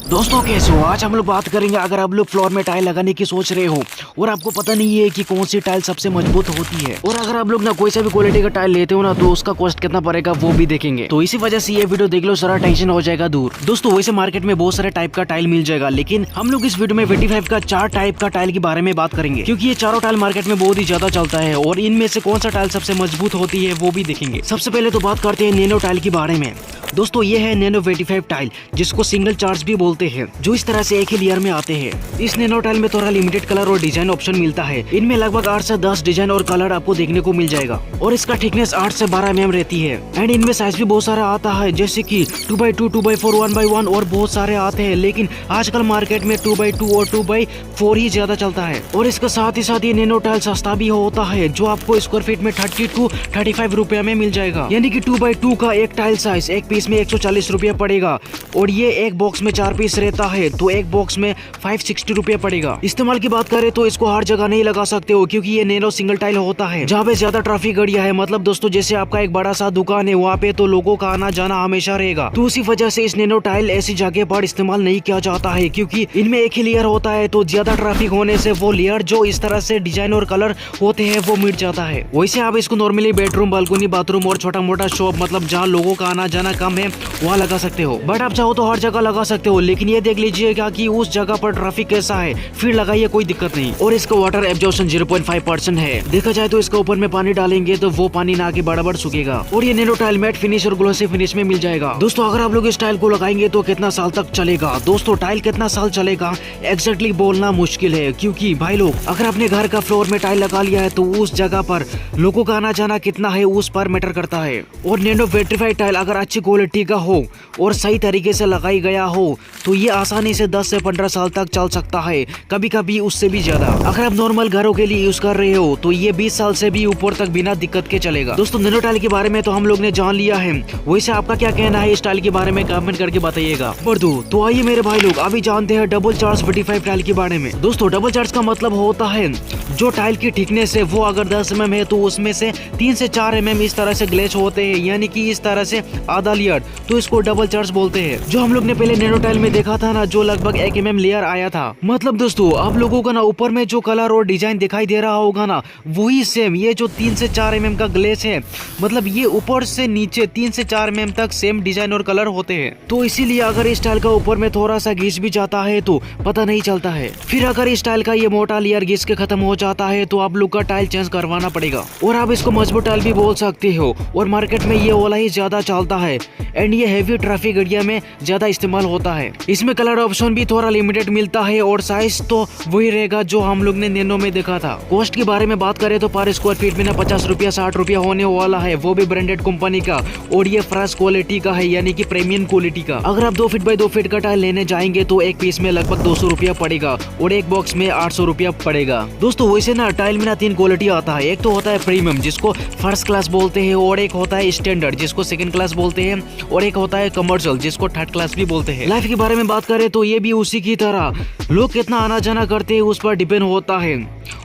दोस्तों कैसे हो? आज हम लोग बात करेंगे अगर आप लोग फ्लोर में टाइल लगाने की सोच रहे हो और आपको पता नहीं है कि कौन सी टाइल सबसे मजबूत होती है, और अगर आप लोग ना कोई सा भी क्वालिटी का टाइल लेते हो ना तो उसका कॉस्ट कितना पड़ेगा वो भी देखेंगे। तो इसी वजह से ये वीडियो देख लो, सारा टेंशन हो जाएगा दूर। दोस्तों वैसे मार्केट में बहुत सारे टाइप का टाइल मिल जाएगा, लेकिन हम लोग इस वीडियो में 25 का 4 टाइप का टाइल के बारे में बात करेंगे, क्योंकि ये चारों टाइल मार्केट में बहुत ही ज्यादा चलता है और इनमें से कौन सा टाइल सबसे मजबूत होती है वो भी देखेंगे। सबसे पहले तो बात करते हैं नैनो टाइल के बारे में। दोस्तों ये है नैनो 25 टाइल, जिसको सिंगल चार्ज भी बोलते हैं, जो इस तरह से एक ही लेयर में आते हैं। इस नैनो टाइल में थोड़ा लिमिटेड कलर और डिजाइन ऑप्शन मिलता है। इनमें लगभग 8 से 10 डिजाइन और कलर आपको देखने को मिल जाएगा और इसका थिकनेस 8 से 12 mm रहती है। एंड इनमें साइज भी बहुत सारा आता है, जैसे कि 2x2, 2x4, 1x1 और बहुत सारे आते हैं, लेकिन आजकल मार्केट में 2x2 और 2x4 ही ज्यादा चलता है। और इसके साथ ही ये नैनो टाइल सस्ता भी होता है, जो आपको स्क्वायर फीट में 30 to 35 रुपया में मिल जाएगा। यानी कि 2x2 का एक टाइल साइज एक पीस में 140 रुपया पड़ेगा, और ये एक बॉक्स में 4 पीस रहता है तो एक बॉक्स में 560 रुपया पड़ेगा। इस्तेमाल की बात करें तो इसको हर जगह नहीं लगा सकते हो, क्योंकि ये नैनो सिंगल टाइल होता है जहाँ पे ज्यादा ट्रैफिक गड़िया है। मतलब दोस्तों जैसे आपका एक बड़ा सा दुकान है, वहाँ पे तो लोगों का आना जाना हमेशा रहेगा, तो उसी वजह से इस नैनो टाइल ऐसी जगह पर इस्तेमाल नहीं किया जाता है, क्योंकि इनमें एक ही लेयर होता है, तो ज्यादा ट्रैफिक होने से वो लेयर जो इस तरह से डिजाइन और कलर होते हैं वो मिट जाता है। वैसे आप इसको नॉर्मली बेडरूम, बालकनी, बाथरूम और छोटा मोटा शॉप, मतलब जहाँ लोगों का आना जाना कम है, वहाँ लगा सकते हो। बट आप चाहो तो हर जगह लगा सकते हो, लेकिन ये देख लीजिएगा कि उस जगह पर ट्रैफिक कैसा है, फिर लगाइए, कोई दिक्कत नहीं। और इसका वाटर एब्जॉर्प्शन 0.5% है। देखा जाए तो इसके ऊपर में पानी डालेंगे तो वो पानी ना के बराबर सूखेगा, और ये नैनो टाइल मैट फिनिश और ग्लोसी फिनिश में मिल जाएगा। दोस्तों अगर आप लोग इस टाइल को लगाएंगे तो कितना साल तक चलेगा? दोस्तों टाइल कितना साल चलेगा एग्जैक्टली बोलना मुश्किल है, क्योंकि भाई लोग अगर अपने घर का फ्लोर में टाइल लगा लिया है तो उस जगह पर लोगों का आना जाना कितना है उस पर मैटर करता है। और नैनो 25 टाइल अगर अच्छी क्वालिटी का हो और सही तरीके से लगाई गया हो तो ये आसानी से 10 से 15 साल तक चल सकता है, कभी कभी उससे भी ज्यादा। अगर आप नॉर्मल घरों के लिए यूज कर रहे हो तो ये 20 साल से भी ऊपर तक बिना दिक्कत के चलेगा। दोस्तों नैनो टाइल के बारे में तो हम लोग ने जान लिया है, वैसे आपका क्या कहना है इस टाइल के बारे में कमेंट करके बताइएगा। तो आइए मेरे भाई लोग अभी जानते हैं डबल चार्ज 25 टाइल के बारे में। दोस्तों डबल चार्ज का मतलब होता है जो टाइल की थिकनेस है वो अगर 10 mm है तो उसमें से 3 से 4 mm इस तरह से ग्लेच होते हैं, यानी कि इस तरह से आधा लेयर, तो इसको डबल चार्ज बोलते हैं। जो हम लोग ने पहले नैनो टाइल में देखा था ना, जो लगभग 1 mm लेयर आया था, मतलब दोस्तों आप लोगों का ना ऊपर में जो कलर और डिजाइन दिखाई दे रहा होगा ना, वही सेम ये जो 3 से 4 mm का ग्लेच है, मतलब ये ऊपर से नीचे 3 से 4 mm तक सेम डिजाइन और कलर होते हैं। तो इसीलिए अगर इस टाइल का ऊपर में थोड़ा सा घिस भी जाता है तो पता नहीं चलता है। फिर अगर इस टाइल का ये मोटा लेयर घिस के खत्म हो जाता है तो आप लोग का टाइल चेंज करवाना पड़ेगा, और आप इसको मजबूत टाइल भी बोल सकते हो, और मार्केट में ये वाला ही ज्यादा चलता है एंड ये हेवी ट्रैफिक एरिया में ज्यादा इस्तेमाल होता है। इसमें कलर ऑप्शन भी थोड़ा लिमिटेड मिलता है और साइज तो वही रहेगा जो हम लोग ने नैनो में देखा था। कॉस्ट के बारे में बात करें तो पर स्क्वायर फीट में ना 50 रुपया 60 रुपया होने वाला है, वो भी ब्रांडेड कंपनी का, और ये फ्रेश क्वालिटी का है, यानी कि प्रीमियम क्वालिटी का। अगर आप 2 फीट बाय 2 फीट का टाइल लेने जाएंगे तो एक पीस में लगभग 200 रुपया पड़ेगा और एक बॉक्स में 800 रुपया पड़ेगा। दोस्तों वैसे ना टाइल में ना 3 क्वालिटी आता है, एक तो होता है प्रीमियम जिसको फर्स्ट क्लास बोलते हैं, और एक होता है स्टैंडर्ड जिसको सेकंड क्लास बोलते हैं, और एक होता है कमर्शियल जिसको थर्ड क्लास भी बोलते हैं। लाइफ के बारे में बात करें तो ये भी उसी की तरह लोग कितना आना जाना करते हैं उस पर डिपेंड होता है,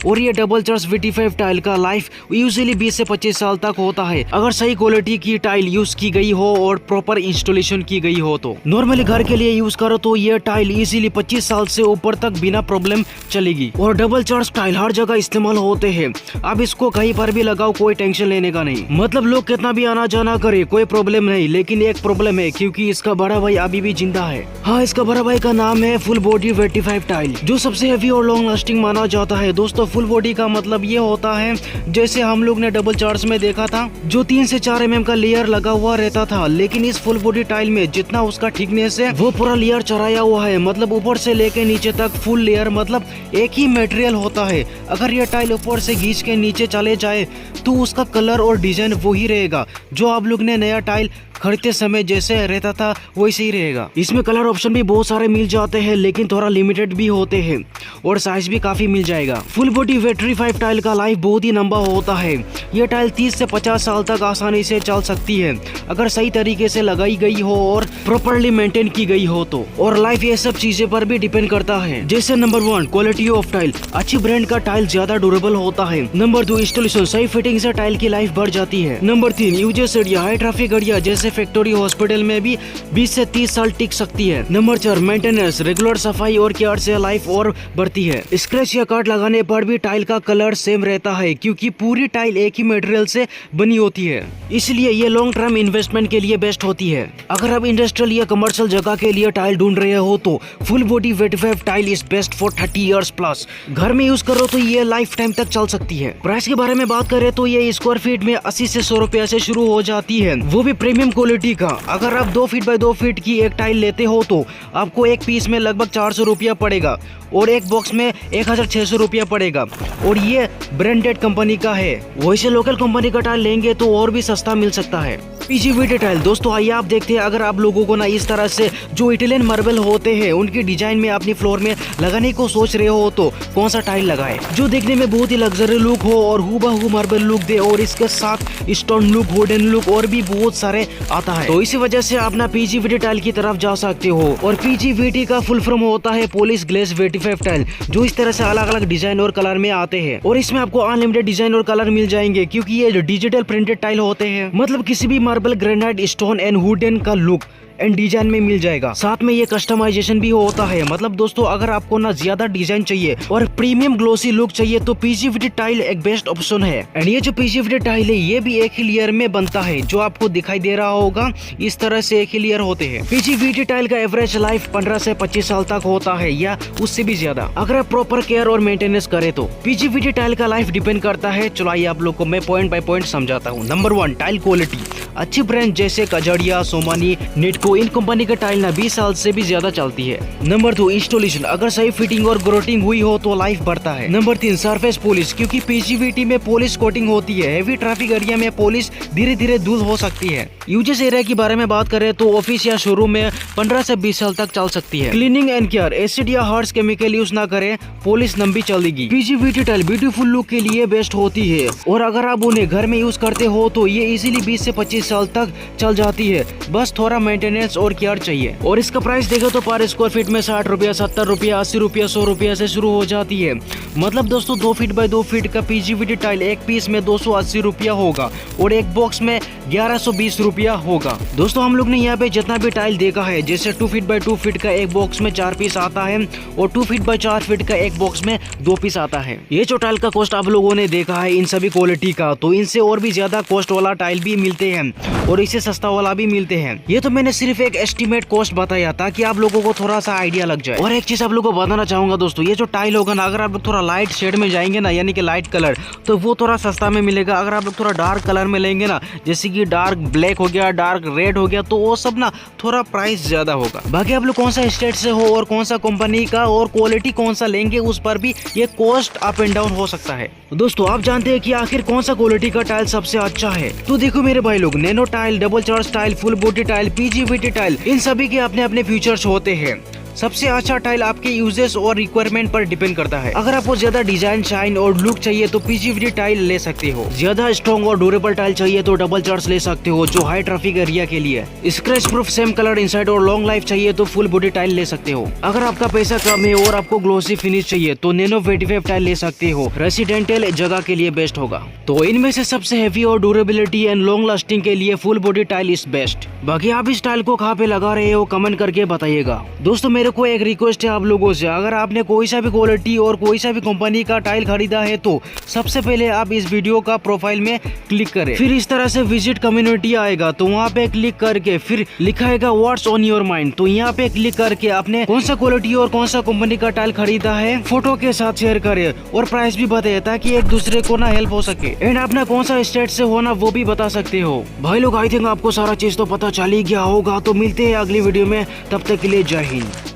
और ये डबल चार्ज 25 टाइल का लाइफ यूजुअली 20 से 25 साल तक होता है, अगर सही क्वालिटी की टाइल यूज की गई हो और प्रॉपर इंस्टॉलेशन की गई हो तो। नॉर्मली घर के लिए यूज करो तो ये टाइल इजीली 25 साल से ऊपर तक बिना प्रॉब्लम चलेगी। और डबल चार्ज टाइल हर जगह इस्तेमाल होते हैं, अब इसको कहीं पर भी लगाओ, कोई टेंशन लेने का नहीं, मतलब लोग कितना भी आना जाना करे कोई प्रॉब्लम नहीं। लेकिन एक प्रॉब्लम है, क्योंकि इसका बड़ा भाई अभी भी जिंदा है। हाँ, इसका बड़ा भाई का नाम है फुल बॉडी 25 टाइल, जो सबसे हेवी और लॉन्ग लास्टिंग माना जाता है। दोस्तों फुल बॉडी का मतलब ये होता है जैसे हम लोग ने डबल चार्ज में देखा था, जो 3 से 4 mm का लेयर लगा हुआ रहता था, लेकिन इस फुल बॉडी टाइल में जितना उसका थिकनेस है वो पूरा लेयर चढ़ाया हुआ है, मतलब ऊपर से लेके नीचे तक फुल लेयर, मतलब एक ही मटेरियल होता है। अगर ये टाइल ऊपर से घिस के नीचे चले जाए तो उसका कलर और डिजाइन वही रहेगा जो आप लोग ने नया टाइल खरीदते समय जैसे रहता था वैसे ही रहेगा। इसमें कलर ऑप्शन भी बहुत सारे मिल जाते हैं, लेकिन थोड़ा लिमिटेड भी होते हैं और साइज भी काफी मिल जाएगा। फुल बॉडी 25 टाइल का लाइफ बहुत ही लंबा होता है, ये टाइल 30 से 50 साल तक आसानी से चल सकती है अगर सही तरीके से लगाई गई हो और प्रॉपर्ली मेंटेन की गई हो तो। और लाइफ ये सब चीजें पर भी डिपेंड करता है, जैसे नंबर 1 क्वालिटी ऑफ टाइल। अच्छी ब्रांड का टाइल टाइल ज्यादा ड्यूरेबल होता है। नंबर 2 इंस्टॉलेशन, सही फिटिंग से टाइल की लाइफ बढ़ जाती है। Number 3 uses area, high traffic area जैसे फैक्ट्री हॉस्पिटल में भी 20 से 30 साल टिक सकती है। नंबर 4 मेंटेनेंस, रेगुलर सफाई और केयर से लाइफ और बढ़ती है। स्क्रैच या काट लगाने पर भी टाइल का कलर सेम रहता है क्योंकि पूरी टाइल एक ही मटेरियल से बनी होती है, इसलिए ये लॉन्ग टर्म इन्वेस्टमेंट के लिए बेस्ट होती है। अगर आप इंडस्ट्रियल या कमर्शियल जगह के लिए टाइल ढूंढ रहे हो तो full body vitrified tile is best for 30 years plus. घर में यूज करो तो ये लाइफ टाइम तक चल सकती है। प्राइस के बारे में बात करें तो ये स्क्वायर फीट में 80 से 100 रुपया से शुरू हो जाती है, वो भी प्रीमियम क्वालिटी का। अगर आप 2 फीट बाय 2 फीट की एक टाइल लेते हो तो आपको एक पीस में लगभग 400 रुपया पड़ेगा और एक बॉक्स में 1600 रुपया पड़ेगा और ये ब्रांडेड कंपनी का है। वैसे लोकल कंपनी का टाइल लेंगे तो और भी सस्ता मिल सकता है। पीजीवीटी टाइल दोस्तों आइए आप देखते हैं, अगर आप लोगों को ना इस तरह से जो इटालियन मार्बल होते हैं उनकी डिजाइन में अपनी फ्लोर में लगाने को सोच रहे हो तो कौन सा टाइल लगाए जो देखने में बहुत ही लग्जरी लुक हो और हूबहू मार्बल लुक दे और इसके साथ स्टोन लुक, वुडन लुक और भी बहुत सारे आता है। तो इसी वजह से आप ना पीजीवीटी टाइल की तरफ जा सकते हो। और पीजीवीटी का फुल फॉर्म होता है पॉलिश ग्लेज वेटिफाइव टाइल, जो इस तरह से अलग अलग डिजाइन और कलर में आते हैं और इसमें आपको अनलिमिटेड डिजाइन और कलर मिल जाएंगे क्योंकि ये डिजिटल प्रिंटेड टाइल होते हैं। मतलब किसी भी marble, granite, stone and wooden का लुक एंड डिजाइन में मिल जाएगा। साथ में ये कस्टमाइजेशन भी होता है। मतलब दोस्तों अगर आपको ना ज्यादा डिजाइन चाहिए और प्रीमियम ग्लोसी लुक चाहिए तो पीजीवीटी टाइल एक बेस्ट ऑप्शन है। एंड ये जो पीजीवीटी टाइल है ये भी एक ही लेयर में बनता है, जो आपको दिखाई दे रहा होगा इस तरह से एक ही लेयर होते हैं। पीजीवीटी टाइल का एवरेज लाइफ 15 से 25 साल तक होता है या उससे भी ज्यादा अगर आप प्रॉपर केयर और मेंटेनेंस करें तो। पीजीवीटी टाइल का लाइफ डिपेंड करता है। चलो आइए आप लोग को मैं पॉइंट बाय पॉइंट समझाता हूँ। नंबर 1 टाइल क्वालिटी, अच्छी ब्रांड जैसे कजड़िया, सोमानी, नेटको, इन कंपनी का टाइल ना 20 साल से भी ज्यादा चलती है। नंबर 2 इंस्टॉलेशन, अगर सही फिटिंग और ग्रोटिंग हुई हो तो लाइफ बढ़ता है। नंबर 3 सरफेस पॉलिश, क्योंकि पीजीवीटी में पॉलिश कोटिंग होती है। हेवी ट्रैफिक एरिया में पॉलिश धीरे धीरे दूर हो सकती है। यूजेस एरिया के बारे में बात करें तो ऑफिस या शोरूम में 15 से 20 साल तक चल सकती है। क्लीनिंग एंड केयर, एसिड या हार्श केमिकल यूज ना करें, पॉलिश लंबी चलेगी। पीजीवीटी टाइल ब्यूटीफुल लुक के लिए बेस्ट होती है और अगर आप उन्हें घर में यूज करते हो तो ये इजीली 20 से 25 साल तक चल जाती है, बस थोड़ा मेंटेनेंस और केयर चाहिए। और इसका प्राइस देखो तो पर स्क्वायर फीट में 60 रुपया, 70 रुपया, 80 रुपया, 100 रुपया से शुरू हो जाती है। मतलब दोस्तों 2 फीट बाय 2 फीट का पीजीवीटी टाइल एक पीस में 280 रुपया होगा और एक बॉक्स में 1120 रुपया होगा। दोस्तों हम लोग ने यहाँ पे जितना भी टाइल देखा है, जैसे 2 फीट बाय 2 फीट का एक बॉक्स में 4 पीस आता है और 2 फीट बाय 4 फीट का एक बॉक्स में 2 पीस आता है। ये जो टाइल का कॉस्ट आप लोगों ने देखा है इन सभी क्वालिटी का, तो इनसे और भी ज्यादा कॉस्ट वाला टाइल भी मिलते हैं और इससे सस्ता वाला भी मिलते हैं। ये तो मैंने सिर्फ एक एस्टिमेट कॉस्ट बताया ताकि आप लोगों को थोड़ा सा आइडिया लग जाए। और एक चीज आप लोगों को बताना चाहूंगा दोस्तों, ये जो टाइल होगा ना, अगर आप लोग थोड़ा लाइट शेड में जाएंगे ना, यानी कि लाइट कलर, तो वो थोड़ा सस्ता में मिलेगा। अगर आप लोग थोड़ा डार्क कलर में लेंगे ना, जैसे कि डार्क ब्लैक हो गया, डार्क रेड हो गया, तो वो सब ना थोड़ा प्राइस ज्यादा होगा। बाकी आप लोग कौन सा स्टेट से हो और कौन सा कंपनी का और क्वालिटी कौन सा लेंगे उस पर भी ये कॉस्ट अप एंड डाउन हो सकता है। दोस्तों आप जानते हैं कि आखिर कौन सा क्वालिटी का टाइल सबसे अच्छा है? तो देखो मेरे भाई लोग, nano tile, double charge tile, full body tile, PGVT tile, इन सभी के अपने अपने फीचर्स होते हैं। सबसे अच्छा टाइल आपके यूजेस और रिक्वायरमेंट पर डिपेंड करता है। अगर आपको ज्यादा डिजाइन, शाइन और लुक चाहिए तो पीजीवीटी टाइल ले सकते हो। ज्यादा स्ट्रॉन्ग और ड्यूरेबल टाइल चाहिए तो डबल चार्ज ले सकते हो, जो हाई ट्रैफिक एरिया के लिए। Scratch proof, same colour inside और लॉन्ग लाइफ चाहिए तो फुल बॉडी टाइल ले सकते हो। अगर आपका पैसा कम है और आपको ग्लोसी फिनिश चाहिए तो नैनो वेटिफाइव टाइल ले सकते हो, रेसिडेंटल जगह के लिए बेस्ट होगा। तो इनमें से सबसे हेवी और ड्यूरेबिलिटी एंड लॉन्ग लास्टिंग के लिए full body tile is best. बाकी आप इस टाइल को कहाँ पे लगा रहे हो कमेंट करके बताइएगा। दोस्तों मेरे को एक रिक्वेस्ट है आप लोगों से, अगर आपने कोई सा भी क्वालिटी और कोई सा भी कंपनी का टाइल खरीदा है तो सबसे पहले आप इस वीडियो का प्रोफाइल में क्लिक करें, फिर इस तरह से विजिट कम्युनिटी आएगा तो वहाँ पे क्लिक करके फिर लिखा है व्हाट्स ऑन योर माइंड, तो यहाँ पे क्लिक करके आपने कौन सा क्वालिटी और कौन सा कंपनी का टाइल खरीदा है फोटो के साथ शेयर करे और प्राइस भी बताए ताकि एक दूसरे को ना हेल्प हो सके। एंड अपना कौन सा स्टेट से हो ना वो भी बता सकते हो। भाई लोग आई थिंक आपको सारा चीज तो पता चल ही गया होगा, तो मिलते हैं अगली वीडियो में, तब तक के लिए जय हिंद।